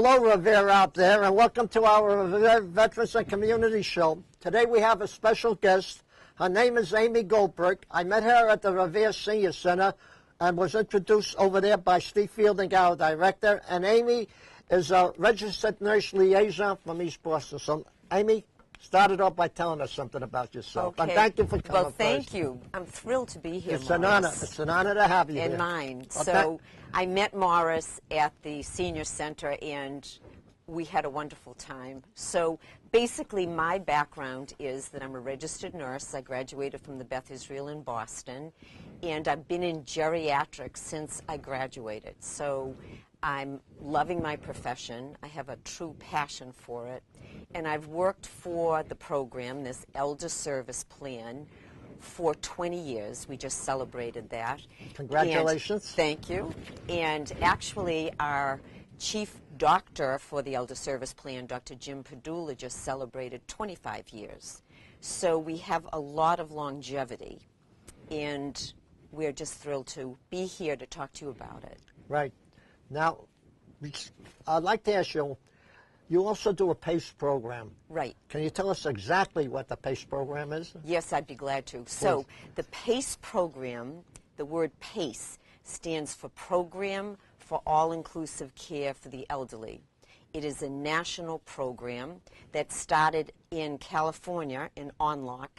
Hello, Revere out there, and welcome to our Revere Veterans and Community Show. Today we have a special guest. Her name is Amy Goldberg. I met her at the Revere Senior Center and was introduced over there by Steve Fielding, our director. And Amy is a registered nurse liaison from East Boston. So, Amy, started off by telling us something about yourself. Okay. And thank you for coming. Well, thank you. I'm thrilled to be here, It's an honor. It's an honor to have you and here. mine. Well, So I met Morris at the Senior Center, and we had a wonderful time. So basically, my background is that I'm a registered nurse. I graduated from the Beth Israel in Boston, and I've been in geriatrics since I graduated. So I'm loving my profession. I have a true passion for it. And I've worked for the program, this Elder Service Plan, for 20 years. We just celebrated that. Congratulations. And thank you. And actually, our chief doctor for the Elder Service Plan, Dr. Jim Padula, just celebrated 25 years. So we have a lot of longevity. And we're just thrilled to be here to talk to you about it. Right. Now, I'd like to ask you, you also do a P.A.C.E program. Right. Can you tell us exactly what the P.A.C.E program is? Yes, I'd be glad to. So the P.A.C.E program, the word P.A.C.E stands for Program for All-Inclusive Care for the Elderly. It is a national program that started in California, in Onlock,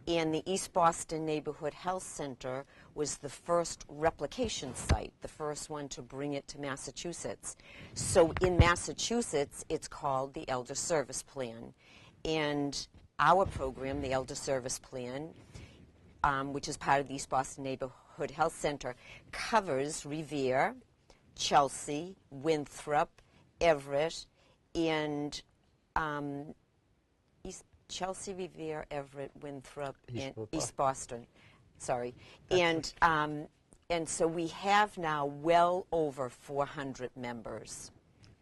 and the East Boston Neighborhood Health Center was the first replication site, the first one to bring it to Massachusetts. So in Massachusetts, it's called the Elder Service Plan. And our program, the Elder Service Plan, which is part of the East Boston Neighborhood Health Center, covers Revere, Chelsea, Winthrop, Everett, and Chelsea, Revere, Everett, Winthrop, and East Boston. Sorry. And so we have now well over 400 members.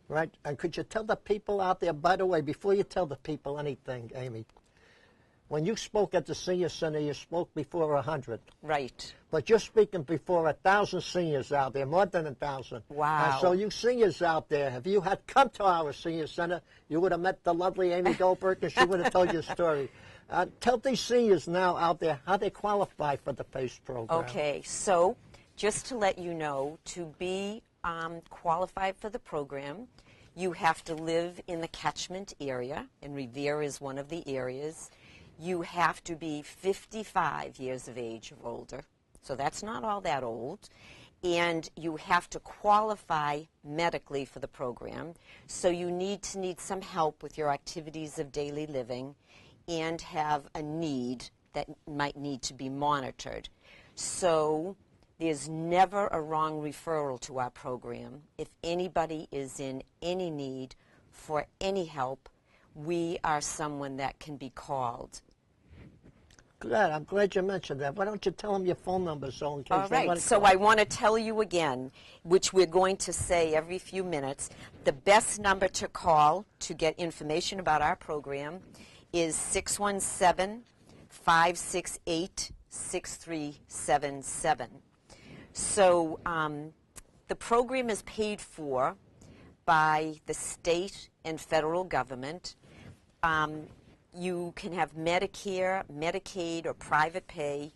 Right. And could you tell the people out there, by the way, before you tell the people anything, Amy, when you spoke at the Senior Center, you spoke before 100. Right. But you're speaking before 1,000 seniors out there, more than 1,000. Wow. And so you seniors out there, if you had come to our Senior Center, you would have met the lovely Amy Goldberg, and she would have told you a story. Tell these seniors now out there how they qualify for the P.A.C.E program. Okay. So just to let you know, to be qualified for the program, you have to live in the catchment area, and Revere is one of the areas. You have to be 55 years of age or older, so that's not all that old. And you have to qualify medically for the program, so you need some help with your activities of daily living and have a need that might need to be monitored. So there's never a wrong referral to our program. If anybody is in any need for any help, we are someone that can be called. Good. I'm glad you mentioned that. Why don't you tell them your phone number so in case All right. So I want to tell you again, which we're going to say every few minutes, the best number to call to get information about our program is 617-568-6377. So the program is paid for by the state and federal government. You can have Medicare, Medicaid, or private pay.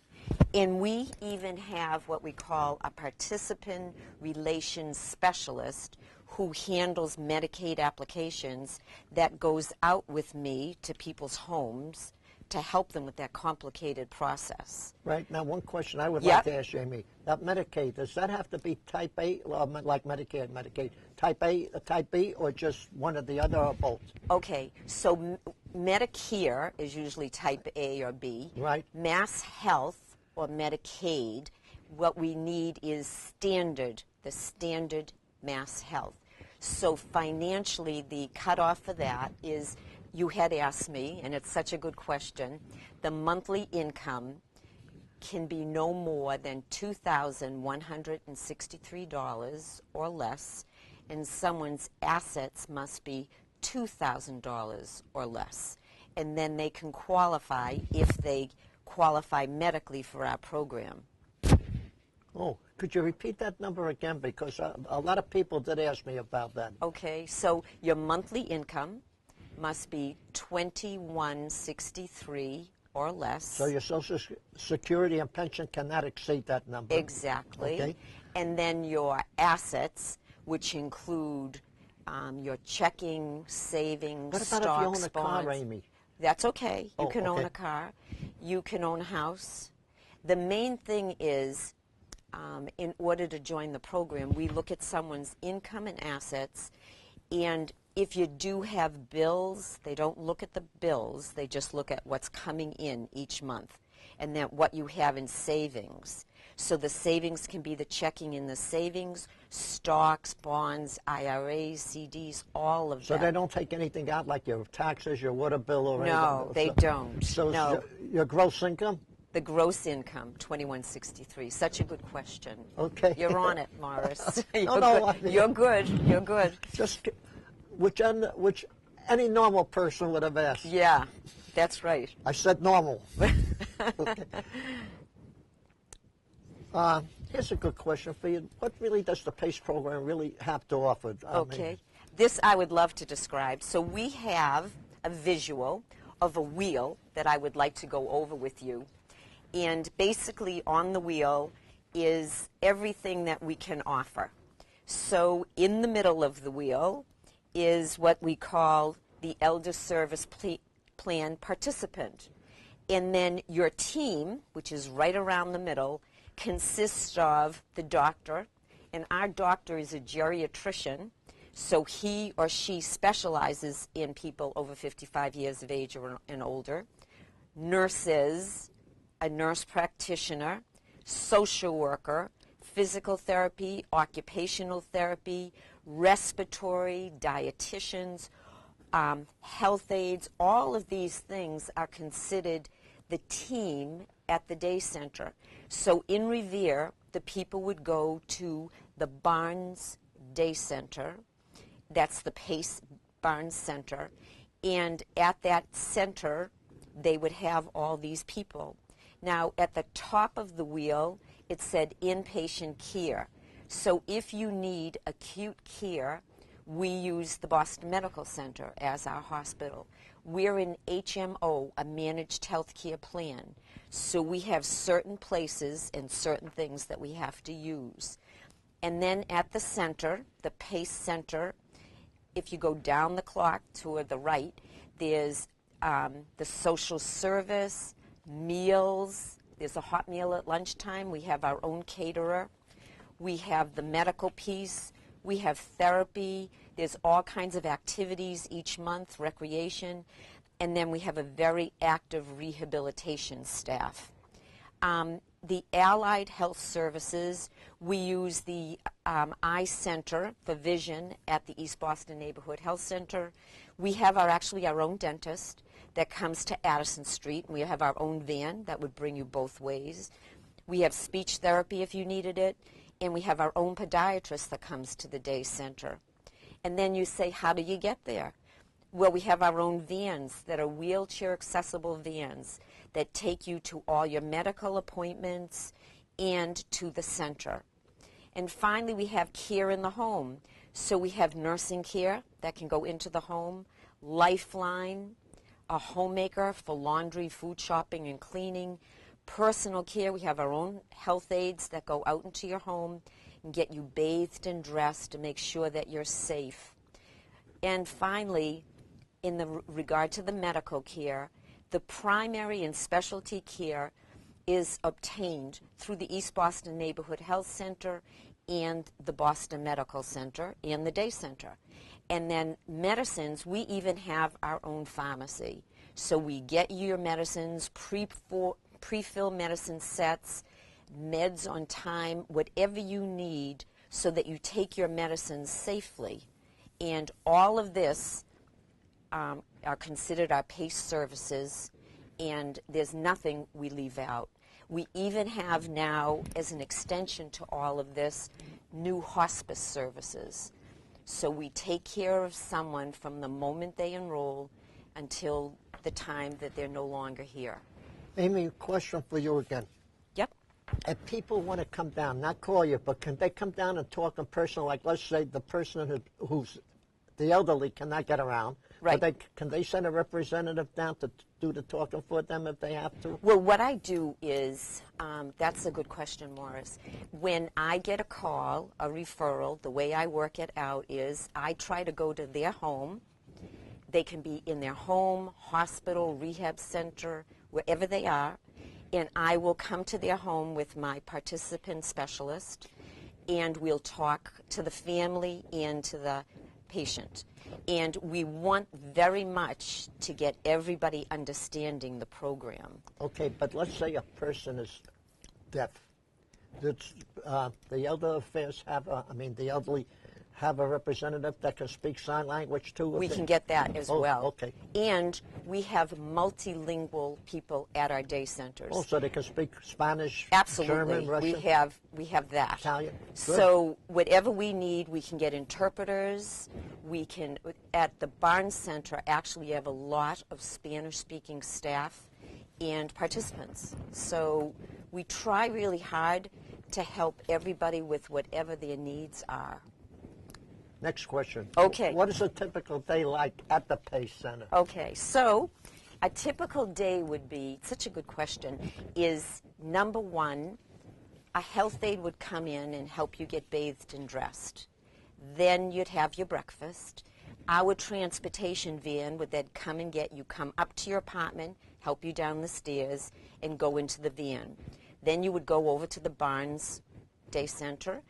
And we even have what we call a participant relations specialist who handles Medicaid applications that goes out with me to people's homes to help them with that complicated process. Right. Now, one question I would like to ask you, Amy. That Medicaid, does that have to be type A, like Medicare and Medicaid, type A, type B, or just one or the other, or both? Okay. So Medicare is usually type A or B. Right. Mass Health or Medicaid, what we need is the standard Mass Health. So financially, the cutoff for that is, you had asked me, and it's such a good question, the monthly income can be no more than $2,163 or less, and someone's assets must be $2,000 or less. And then they can qualify if they qualify medically for our program. Oh, could you repeat that number again? Because a lot of people did ask me about that. Okay, so your monthly income must be $21.63 or less. So your Social Security and pension cannot exceed that number. Exactly. Okay. And then your assets, which include your checking, savings, What about stocks, if you own a bonds. car, Amy? That's okay. You Oh, can own okay. a car. You can own a house. The main thing is, in order to join the program, we look at someone's income and assets, and if you do have bills, they don't look at the bills, they just look at what's coming in each month, and then what you have in savings. So the savings can be the checking in the savings, stocks, bonds, IRAs, CDs, all of that. So they don't take anything out like your taxes, your water bill, or anything? No, they don't. So No. Your gross income? The gross income, $21.63. Such a good question. Okay. You're on it, Morris. No, You're good. You're good. Just which any normal person would have asked. Yeah, that's right. I said normal. Okay. Here's a good question for you. What really does the PACE program really have to offer? Okay. This I would love to describe. So we have a visual of a wheel that I would like to go over with you. And basically on the wheel is everything that we can offer. So in the middle of the wheel is what we call the Elder Service Plan participant. And then your team, which is right around the middle, consists of the doctor, and our doctor is a geriatrician, so he or she specializes in people over 55 years of age or and older, nurses, a nurse practitioner, social worker, physical therapy, occupational therapy, respiratory, dietitians, health aides. All of these things are considered the team at the day center. So in Revere, the people would go to the Barnes Day Center. That's the PACE Barnes Center. And at that center, they would have all these people. Now, at the top of the wheel, it said inpatient care. So if you need acute care, we use the Boston Medical Center as our hospital. We're an HMO, a managed health care plan. So we have certain places and certain things that we have to use. And then at the center, the PACE Center, if you go down the clock toward the right, there's the social service, meals. There's a hot meal at lunchtime. We have our own caterer. We have the medical piece. We have therapy. There's all kinds of activities each month, recreation. And then we have a very active rehabilitation staff. The Allied Health Services, we use the Eye Center for Vision at the East Boston Neighborhood Health Center. We have actually our own dentist that comes to Addison Street. We have our own van that would bring you both ways. We have speech therapy if you needed it. And we have our own podiatrist that comes to the day center. And then you say, how do you get there? Well, we have our own vans that are wheelchair accessible vans that take you to all your medical appointments and to the center. And finally, we have care in the home. So we have nursing care that can go into the home, Lifeline, a homemaker for laundry, food shopping, and cleaning, personal care. We have our own health aides that go out into your home and get you bathed and dressed to make sure that you're safe. And finally, in the regard to the medical care, the primary and specialty care is obtained through the East Boston Neighborhood Health Center and the Boston Medical Center and the Day Center. And then medicines, we even have our own pharmacy. So we get you your medicines, pre-fill medicine sets, meds on time, whatever you need so that you take your medicines safely. And all of this are considered our PACE services, and there's nothing we leave out. We even have now, as an extension to all of this, new hospice services. So we take care of someone from the moment they enroll until the time that they're no longer here. Amy, a question for you again. Yep. if people want to come down, not call you, but can they come down and talk in person? Like, let's say the person who's the elderly cannot get around. Right. But can they send a representative down to do the talking for them if they have to? Well, what I do is, that's a good question, Morris. When I get a call, a referral, the way I work it out is I try to go to their home. They can be in their home, hospital, rehab center, wherever they are, and I will come to their home with my participant specialist, and we'll talk to the family and to the patient. And we want very much to get everybody understanding the program. Okay, but let's say a person is deaf. That's, the elder affairs have the elderly have a representative that can speak sign language too? We can get that as well. Okay. And we have multilingual people at our day centers. Oh, so they can speak Spanish, Absolutely. German, Russian? We have that. Italian? So whatever we need, we can get interpreters. We can, at the Barnes Center, actually have a lot of Spanish-speaking staff and participants. So we try really hard to help everybody with whatever their needs are. Next question. Okay. What is a typical day like at the P.A.C.E. Center? Okay, so a typical day would be, such a good question, is number one, a health aide would come in and help you get bathed and dressed. Then you'd have your breakfast. Our transportation van would then come and get you, come up to your apartment, help you down the stairs, and go into the van. Then you would go over to the Barnes Day Center,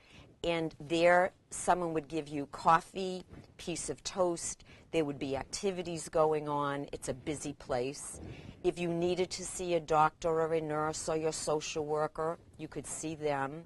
and there someone would give you coffee, piece of toast. There would be activities going on. It's a busy place. If you needed to see a doctor or a nurse or your social worker, you could see them.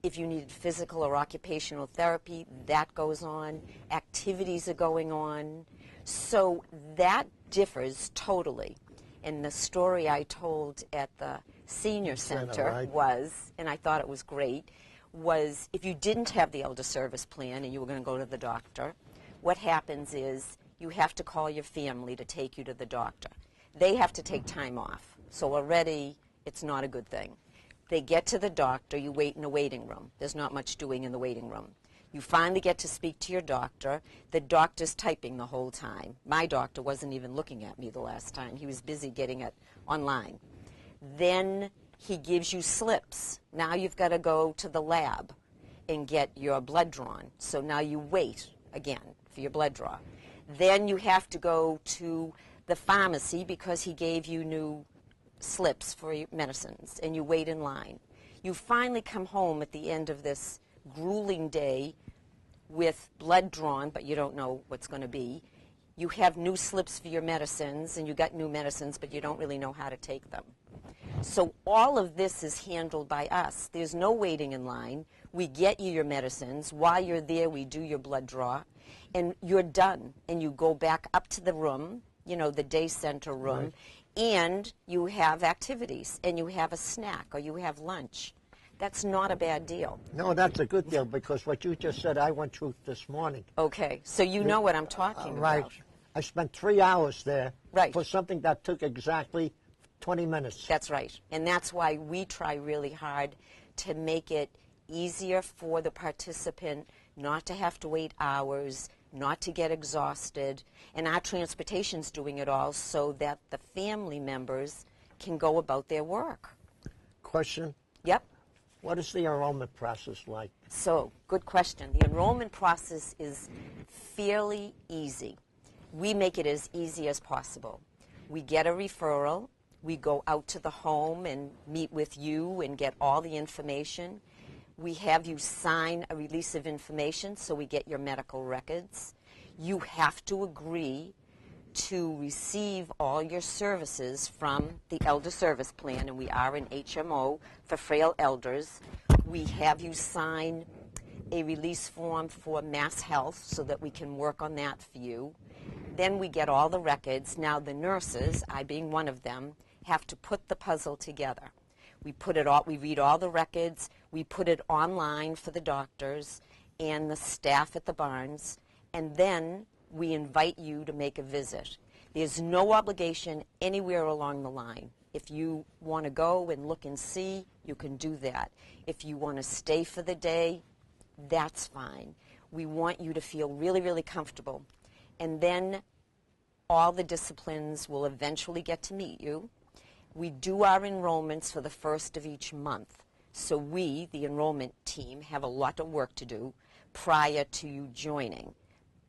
If you needed physical or occupational therapy, that goes on. Activities are going on. So that differs totally. And the story I told at the senior center right. was, and I thought it was great, was if you didn't have the elder service plan and you were going to go to the doctor, what happens is you have to call your family to take you to the doctor. They have to take time off. So already it's not a good thing. They get to the doctor, you wait in a waiting room. There's not much doing in the waiting room. You finally get to speak to your doctor. The doctor's typing the whole time. My doctor wasn't even looking at me the last time. He was busy getting it online. Then he gives you slips. Now you've got to go to the lab and get your blood drawn. So now you wait again for your blood draw. Then you have to go to the pharmacy because he gave you new slips for your medicines, and you wait in line. You finally come home at the end of this grueling day with blood drawn, but you don't know what's going to be. You have new slips for your medicines, and you got new medicines, but you don't really know how to take them. So all of this is handled by us. There's no waiting in line. We get you your medicines. While you're there, we do your blood draw, and you're done. And you go back up to the room, you know, the day center room, right. And you have activities, and you have a snack, or you have lunch. That's not a bad deal. No, that's a good deal, because what you just said, I went through this morning. Okay, so you know what I'm talking Right. about. I spent 3 hours there Right. for something that took exactly 20 minutes. That's right. And that's why we try really hard to make it easier for the participant not to have to wait hours, not to get exhausted. And our transportation's doing it all so that the family members can go about their work. Question, Yep. what is the enrollment process like? So, good question. The enrollment process is fairly easy. We make it as easy as possible. We get a referral. We go out to the home and meet with you and get all the information. We have you sign a release of information so we get your medical records. You have to agree to receive all your services from the Elder Service Plan, and we are an HMO for frail elders. We have you sign a release form for Mass Health so that we can work on that for you. Then we get all the records. Now the nurses, I being one of them, have to put the puzzle together. We put it all, we read all the records, we put it online for the doctors and the staff at the Barnes, and then we invite you to make a visit. There's no obligation anywhere along the line. If you want to go and look and see, you can do that. If you want to stay for the day, that's fine. We want you to feel really, really comfortable. And then all the disciplines will eventually get to meet you. We do our enrollments for the first of each month. So we, the enrollment team, have a lot of work to do prior to you joining.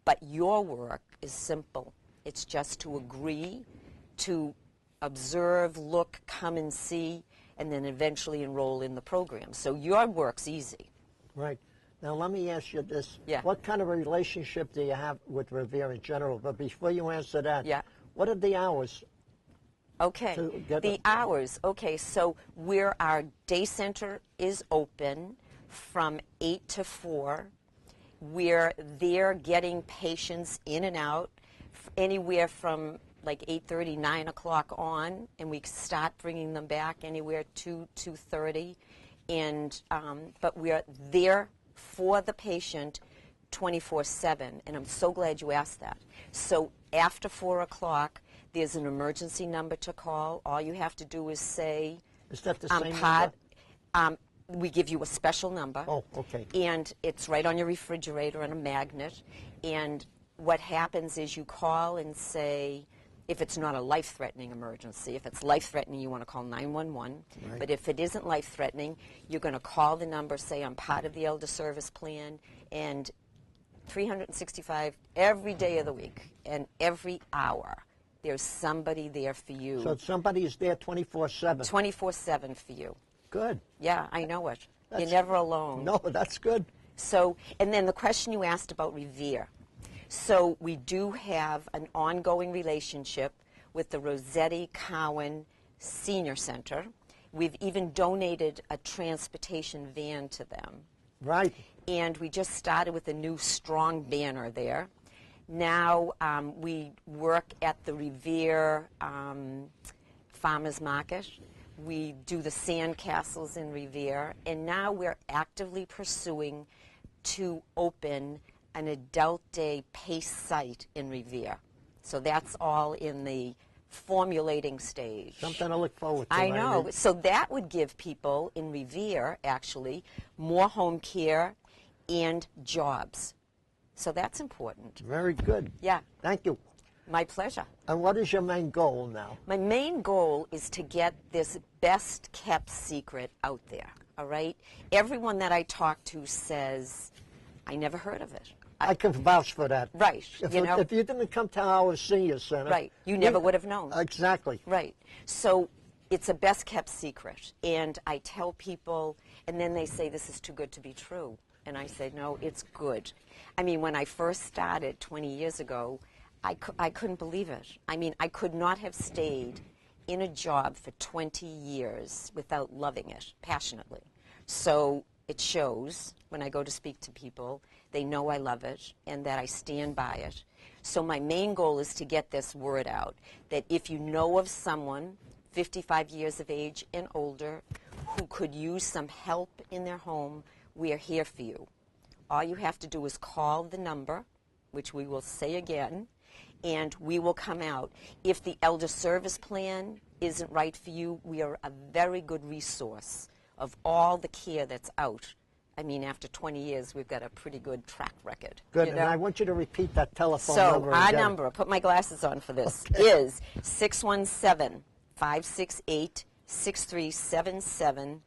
But your work is simple. It's just to agree, to observe, look, come and see, and then eventually enroll in the program. So your work's easy. Right. Now, let me ask you this. Yeah. What kind of a relationship do you have with Revere in general? But before you answer that, Yeah. what are the hours? Okay, the hours. Okay, so our day center is open from 8 to 4. We're there getting patients in and out anywhere from like 8:30, 9 o'clock on, and we start bringing them back anywhere 2:30. And but we're there for the patient 24/7, and I'm so glad you asked that. So after 4 o'clock, there's an emergency number to call. All you have to do is say, is that the same number? We give you a special number. Oh, okay. And it's right on your refrigerator on a magnet. And what happens is you call and say, if it's not a life-threatening emergency, if it's life-threatening, you want to call 911. Right. But if it isn't life-threatening, you're going to call the number, say, I'm part of the Elder Service Plan, and 365 every day of the week and every hour, there's somebody there for you. So somebody is there 24/7. 24/7 for you. Good. Yeah, I know it. You're never alone. No, that's good. So, and then the question you asked about Revere. So we do have an ongoing relationship with the Rossetti Cowan Senior Center. We've even donated a transportation van to them. Right. And we just started with a new strong banner there. Now we work at the Revere Farmers Market. We do the sand castles in Revere. And now we're actively pursuing to open an adult day P.A.C.E. site in Revere. So that's all in the formulating stage. Something to look forward to. I know. So that would give people in Revere, actually, more home care and jobs. So that's important. Very good. Yeah. Thank you. My pleasure. And what is your main goal now? My main goal is to get this best kept secret out there, all right? Everyone that I talk to says, I never heard of it. I can vouch for that. Right. If you didn't come to our senior center. Right. You never would have known. Exactly. Right. So it's a best kept secret. And I tell people, and then they say, this is too good to be true. And I say, no, it's good. I mean, when I first started 20 years ago, I couldn't believe it. I mean, I could not have stayed in a job for 20 years without loving it passionately. So it shows when I go to speak to people. They know I love it and that I stand by it. So my main goal is to get this word out, that if you know of someone 55 years of age and older who could use some help in their home, we are here for you. All you have to do is call the number, which we will say again, and we will come out. If the Elder Service Plan isn't right for you, we are a very good resource of all the care that's out. I mean, after 20 years, we've got a pretty good track record. Good, you know? and I want you to repeat that telephone So number our again. number, put my glasses on for this, Okay. is 617-568-6377.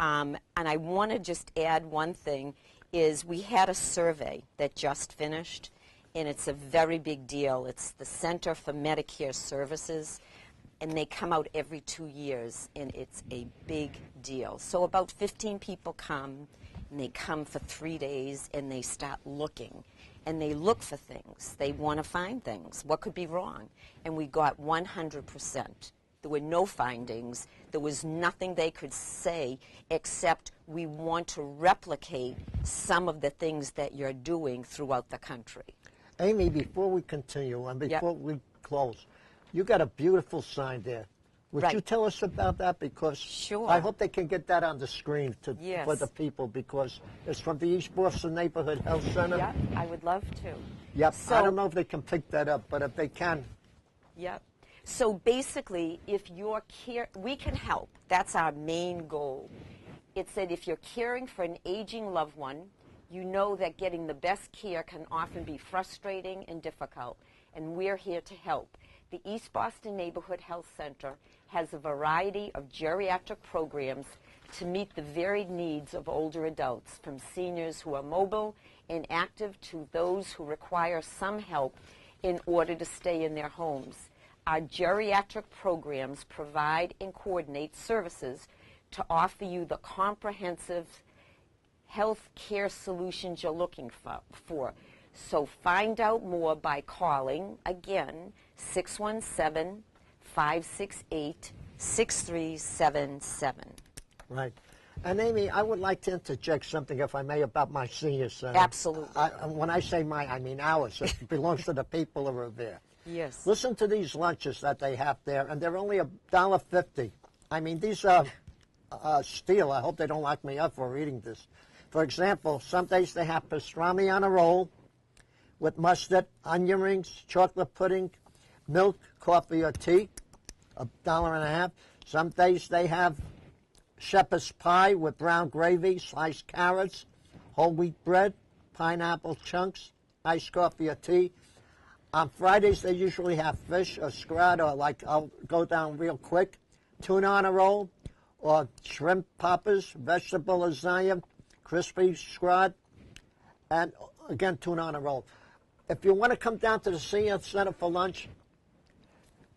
And I want to just add one thing, is we had a survey that just finished, and it's a very big deal. It's the Center for Medicare Services, and they come out every 2 years, and it's a big deal. So about 15 people come, and they come for 3 days, and they start looking. And they look for things. They want to find things. What could be wrong? And we got 100%. There were no findings. There was nothing they could say except we want to replicate some of the things that you're doing throughout the country. Amy, before we continue and before we close, you got a beautiful sign there. Would you tell us about that? Because Sure. I hope they can get that on the screen Yes. for the people, because it's from the East Boston Neighborhood Health Center. Yep, I would love to. Yep. So, I don't know if they can pick that up, but if they can. Yep. So basically, if you're we can help. That's our main goal. It said if you're caring for an aging loved one, you know that getting the best care can often be frustrating and difficult, and we're here to help. The East Boston Neighborhood Health Center has a variety of geriatric programs to meet the varied needs of older adults, from seniors who are mobile and active to those who require some help in order to stay in their homes. Our geriatric programs provide and coordinate services to offer you the comprehensive health care solutions you're looking for. So find out more by calling, again, 617-568-6377. Right. And Amy, I would like to interject something, if I may, about my senior center. Absolutely. When I say my, I mean ours. It belongs to the people who are there. Yes. Listen to these lunches that they have there, and they're only $1.50. I mean, these are steel. I hope they don't lock me up for reading this. For example, some days they have pastrami on a roll with mustard, onion rings, chocolate pudding, milk, coffee, or tea, $1.50. Some days they have shepherd's pie with brown gravy, sliced carrots, whole wheat bread, pineapple chunks, iced coffee or tea. On Fridays, they usually have fish or scrod, or like, I'll go down real quick, tuna on a roll, or shrimp poppers, vegetable lasagna, crispy scrod, and again, tuna on a roll. If you want to come down to the senior center for lunch,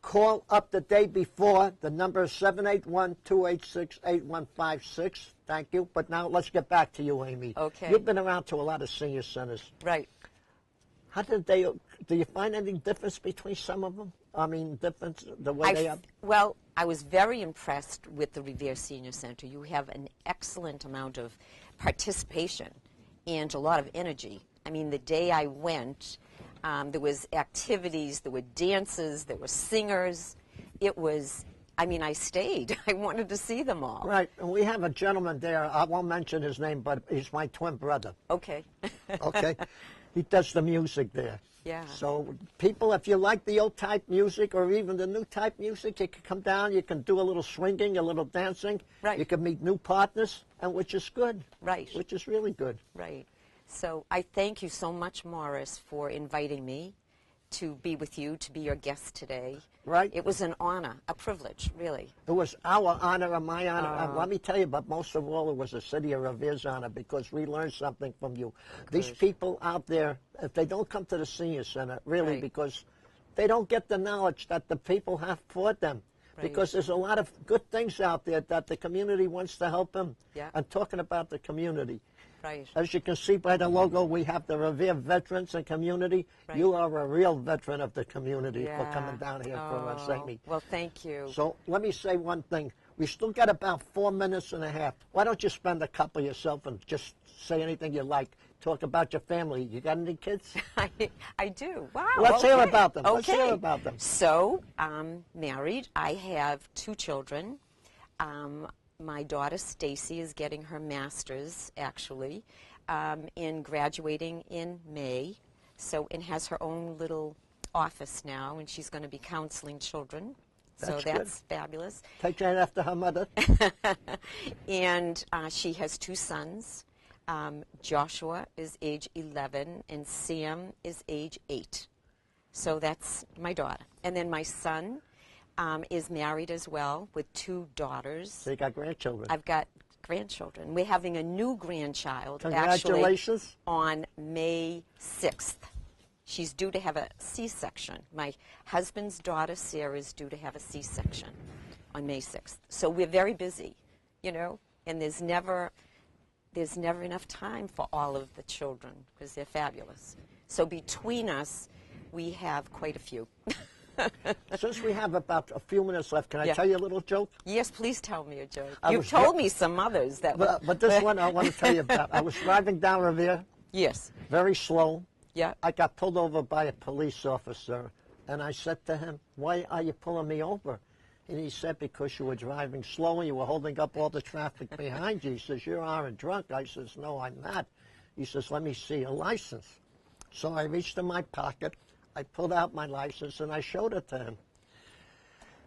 call up the day before. The number is 781-286-8156. Thank you. But now let's get back to you, Amy. Okay. You've been around to a lot of senior centers. Right. How did they, do you find any difference between some of them? I mean, difference, the way they are? Well, I was very impressed with the Revere Senior Center. You have an excellent amount of participation and a lot of energy. I mean, the day I went, there was activities, there were dances, there were singers. It was, I mean, I stayed. I wanted to see them all. Right. And we have a gentleman there. I won't mention his name, but he's my twin brother. Okay. Okay. He does the music there. Yeah. So people, if you like the old type music or even the new type music, you can come down, you can do a little swinging, a little dancing. Right. You can meet new partners, and which is good. Right. Which is really good. Right. So I thank you so much, Morris, for inviting me to be with you, to be your guest today. Right. It was an honor, a privilege, really. It was our honor and my honor. And let me tell you, but most of all, it was the city of Revere's honor because we learned something from you. These people out there, if they don't come to the senior center, really, Right. because they don't get the knowledge that the people have for them. Right. Because there's a lot of good things out there that the community wants to help them. Yeah. And talking about the community. Right. As you can see by the logo, we have the Revere Veterans and Community. Right. You are a real veteran of the community for Yeah. coming down here for us, Amy. Well, thank you. So let me say one thing. We still got about 4 minutes and a half. Why don't you spend a couple yourself and just say anything you like? Talk about your family. You got any kids? I do. Wow. Let's hear okay. about them. Okay. Let's hear about them. So, I'm married. I have 2 children. My daughter, Stacy, is getting her master's, actually, in graduating in May. So, and has her own little office now, and she's going to be counseling children. So that's fabulous. Take that after her mother. And she has 2 sons. Joshua is age 11, and Sam is age 8. So that's my daughter. And then my son is married as well with 2 daughters. So you got grandchildren. I've got grandchildren. We're having a new grandchild Congratulations. actually on May 6th. She's due to have a C-section. My husband's daughter, Sarah, is due to have a C-section on May 6th. So we're very busy, you know, and there's never enough time for all of the children because they're fabulous. So between us, we have quite a few. Since we have about a few minutes left, can I tell you a little joke? Yes, please tell me a joke. I You've was told me some others that were... But this one I want to tell you about. I was driving down Revere, Yes. very slow. Yeah. I got pulled over by a police officer, and I said to him, "Why are you pulling me over?" And he said, "Because you were driving slow and you were holding up all the traffic behind you." He says, "You aren't drunk." I says, "No, I'm not." He says, "Let me see your license." So I reached in my pocket, I pulled out my license, and I showed it to him.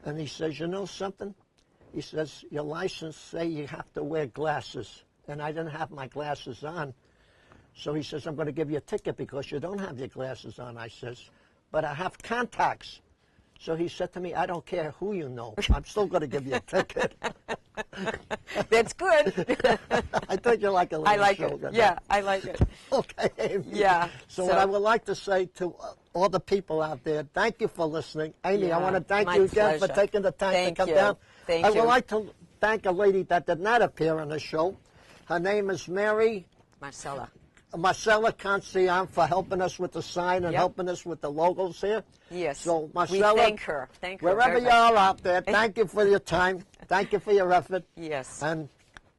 And he says, you know something? He says, your license say you have to wear glasses. And I didn't have my glasses on. So he says, I'm going to give you a ticket because you don't have your glasses on. I says, but I have contacts. So he said to me, I don't care who you know. I'm still going to give you a ticket. That's good. I think you like a little I like show, it. Yeah, I like it. Okay, Amy. Yeah. So what I would like to say to all the people out there, thank you for listening. Amy, I want to thank you again for taking the time to come down. Thank you. I would like to thank a lady that did not appear on the show. Her name is Marcella Cancian, for helping us with the sign and helping us with the logos here. Yes. So Marcella, we thank her. Thank her. Wherever you are out there, thank you for your time. Thank you for your effort. Yes. And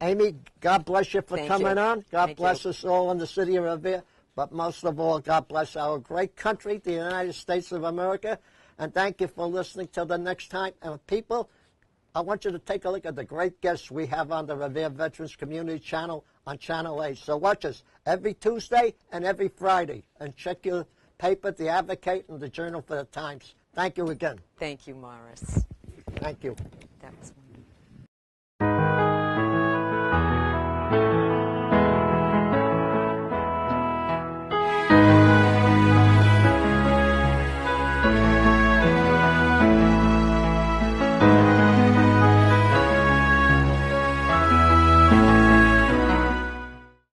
Amy, God bless you for coming on. God bless us all in the city of Revere. But most of all, God bless our great country, the United States of America. And thank you for listening. Till the next time. And people, I want you to take a look at the great guests we have on the Revere Veterans Community Channel on Channel 8. So watch us every Tuesday and every Friday. And check your paper, The Advocate, and the Journal for the Times. Thank you again. Thank you, Morris. Thank you. That was wonderful.